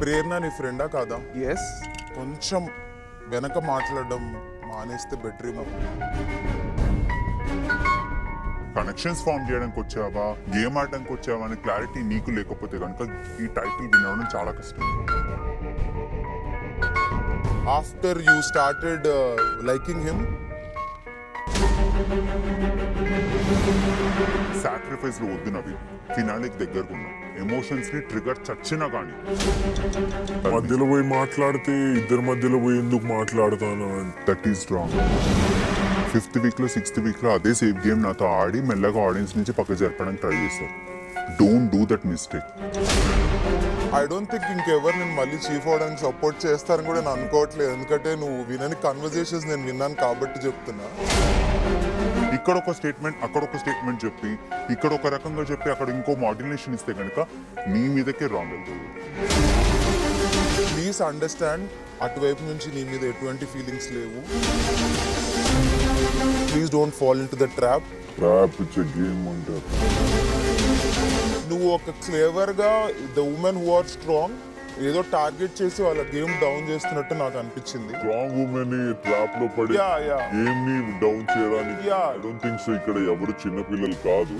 ప్రేరణ నీ ఫ్రెండా కాదా? ఎస్. కొంచెం వెనక మాట్లాడడం మానేస్తే బెటర్ ఏమో. కనెక్షన్స్ ఫామ్ చేయడానికి వచ్చావా, గేమ్ ఆడడానికి వచ్చావా అని క్లారిటీ నీకు లేకపోతే కనుక ఈ టైటిల్ వినడం చాలా కష్టం. After you started liking him, sacrifice లో వద్దు నవి, ఫినాలిక్ దగ్గరకు ఉన్నాం. ఎమోషన్స్ ని ట్రిగర్ చచ్చినా కానీ మధ్యలో పోయి మాట్లాడితే ఇద్దరి మధ్యలో పోయి ఎందుకు మాట్లాడతాను అంటే that is wrong. 5th week లో 6th వీక్ లో అదే సేఫ్ గేమ్ నాతో ఆడి మెల్లగా ఆడియన్స్ నుంచి పక్క జరపడానికి ట్రై చేస్తారు. Don't do that mistake. I don't think ఇంకెవరు నేను మళ్ళీ చీఫ్ అవడానికి సపోర్ట్ చేస్తారని కూడా నేను అనుకోవట్లేదు. ఎందుకంటే నువ్వు వినని కన్వర్జేషన్స్ నేను విన్నాను కాబట్టి చెప్తున్నా. ఇక్కడ ఒక స్టేట్మెంట్, అక్కడ ఒక స్టేట్మెంట్ చెప్పి, ఇక్కడ ఒక రకంగా చెప్పి అక్కడ ఇంకో మాడ్యులేషన్ ఇస్తే కనుక నీ మీదకే రాంగ్ వెళ్తుంది. ప్లీజ్ అండర్స్టాండ్, అటువైపు నుంచి నీ మీద ఎటువంటి ఫీలింగ్స్ లేవు. Please don't fall into the trap. Trap ఇచ్చే గేమ్ అంటారు. నువ్వు ఒక క్లేవర్గా the women who are strong ఏదో టార్గెట్ చేసి వాళ్ళ గేమ్ డౌన్ చేస్తున్నట్టు నాకు అనిపించింది. స్ట్రాంగ్ ఉమెన్ ట్రాప్ లో పడి Yeah, yeah. గేమ్ ని డౌన్ చేయడానికి Yeah. I don't think so. ఇక్కడ ఎవరు చిన్న పిల్లలు కాదు.